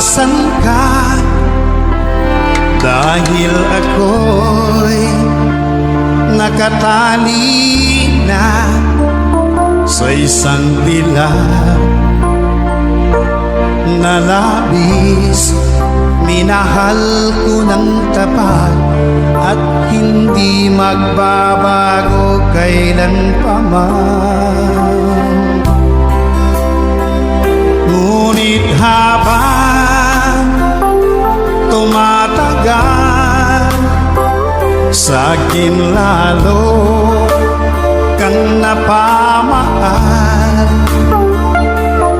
Iwasan ka dahil ako'y nakatali na sa isang dilag na labis. Minahal ko ng tapat at hindi magbabago kailan pa man. Ngunit habang tumatagal, sa'kin lalo kang napamahal.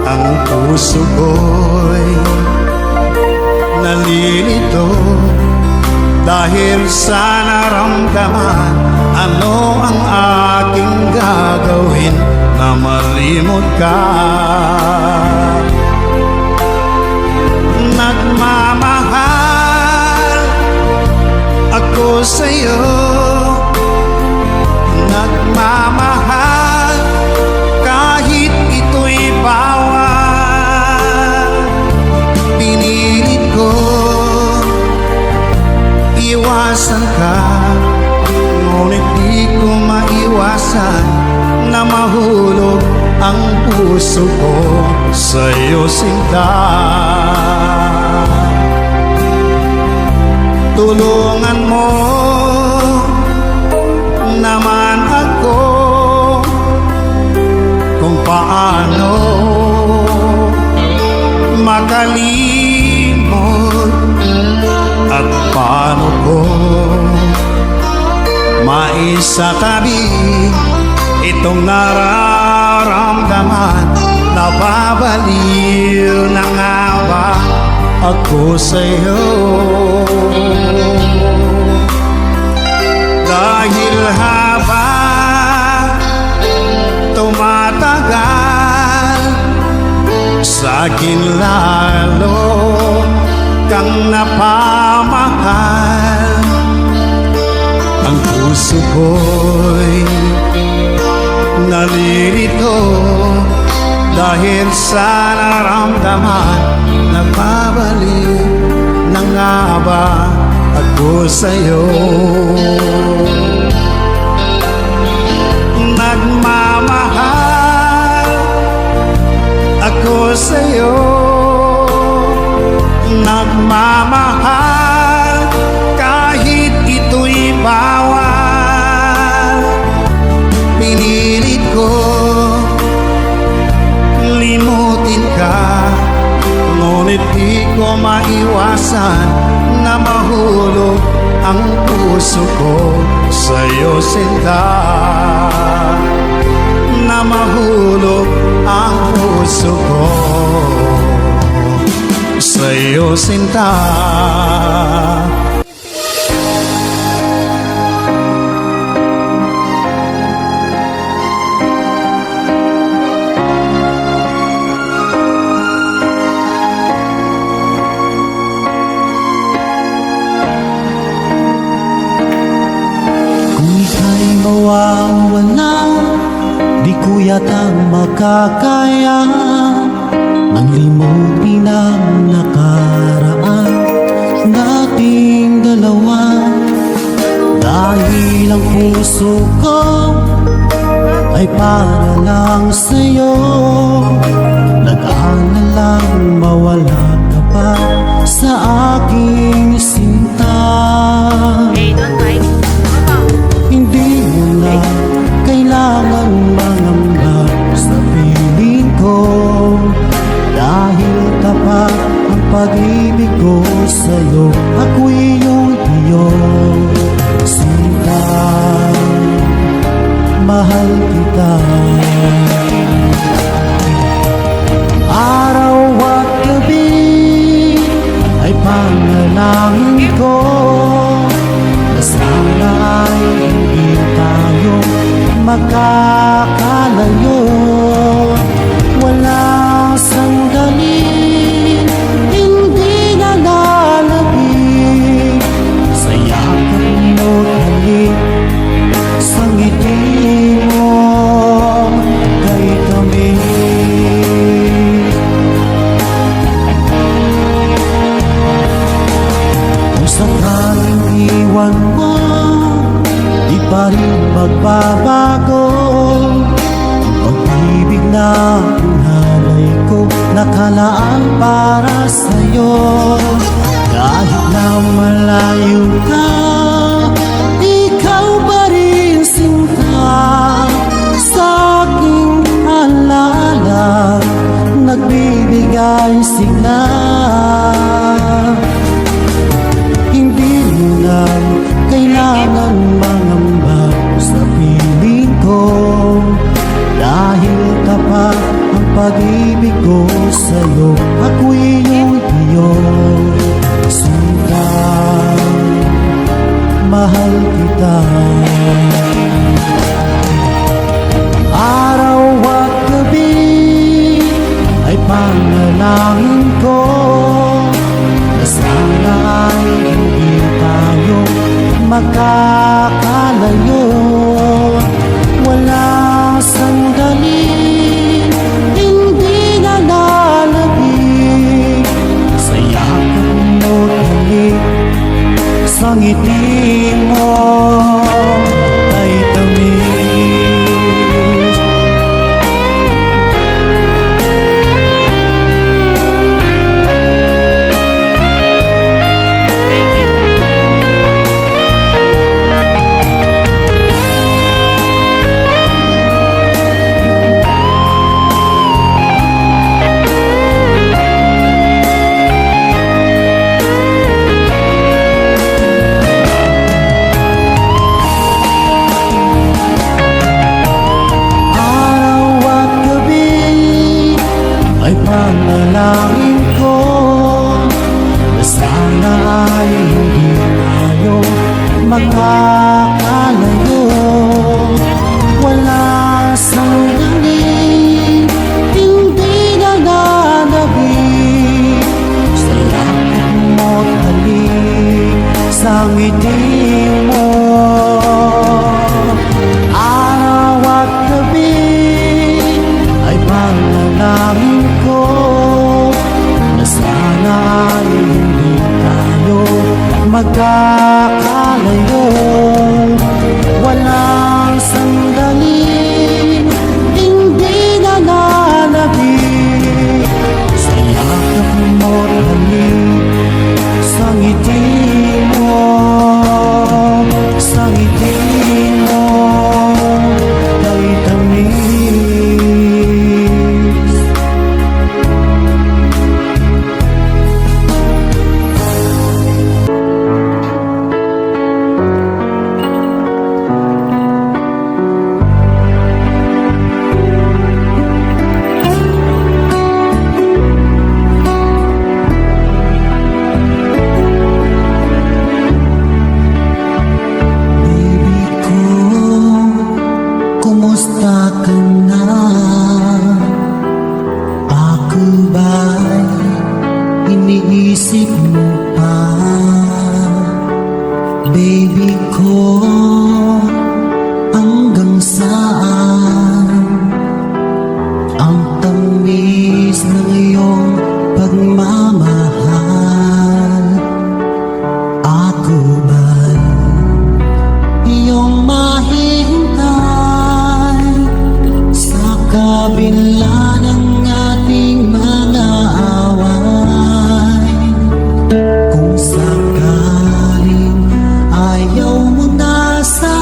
Ang puso ko'y nalilito dahil sa naramdaman. Ano ang aking gagawin na malimot ka? Nagmamahal ako sa'yo, nagmamahal kahit ito'y bawal. Pinilit ko iwasan ka, ngunit di ko maiwasan na mahulog ang puso ko sa'yo, sinta. Tulungan mo naman ako kung paano makalimot at paano ko maisatabi itong nararamdaman. Nababaliw na nga ba ako sa'yo? Dahil habang tumatagal, sa'kin lalo kang napamahal. Ang puso ko'y nalilito dahil sa naramdaman. Nababaliw na nga ba ako sa'yo? Nagmamahal ako sa'yo, nagmamahal kahit ito'y bawal. Pinilit ko limutin ka, ngunit di ko maiwasan na mahulog ang puso ko sa'yo, sinta. Na mahulog ang puso ko sa'yo, sinta. Mawawala, di ko yata makakaya nang limutin ang nakaraan nating dalawa. Dahil ang puso ko ay para lang sa'yo, nag-aalalang mawala ka pa sa aking sinta. Hindi mo na kailangan mangamba sa piling ko, dahil tapat ang pag-ibig ko sa'yo. Ako'y iyong Diyos, sinta, mahal kita. Araw at gabi ay panalangin ko na sana ay hindi tayo makakalayo. Walang sandali hindi na lalabig sa yakap mo't halik, sa ngiti mo kay kami. Kahit na malayo ka, ikaw pa rin sinta. Sa aking alala, nagbibigay sigla. Hindi mo na kailangan mangamba sa piling ko, dahil kapag ang pag-ibig ko sa'yo, ako'y iyong sinta. Mahal kita. Araw at gabi ay panalangin ko na sana ay hindi tayo magkakalayo. Walang sandali hindi na lalabig sa yakap mo't halik, sa ngiti mo ay tamis. Panalangin ko na sana ay hindi tayo magkakalayo. Wala sandali hindi na lalabig sa yakap mo't halik, sa ngiti mo. Araw at gabi ay panalangin ko na sana ay hindi tayo magkakalayo. Walang sandali hindi na lalabig sa yakap mo't halik, sa ngiti mo, sa ngiti mo ay tamis. Baby ko, kumusta ka na? Ako ba'y iniisip mo pa? Baby ko, hanggang saan ang tamis ng iyong pagmamahal? Ako ba'y iyong mahihintay sa kabila ng ating mga away? Kung sakaling ayaw mo na sa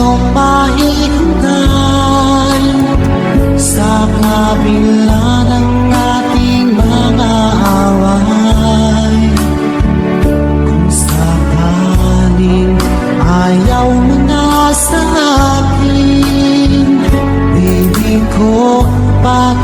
iyong mahintay sa kabila ng ating mga away. Kung sakaling ayaw mo na sa akin, di ko pa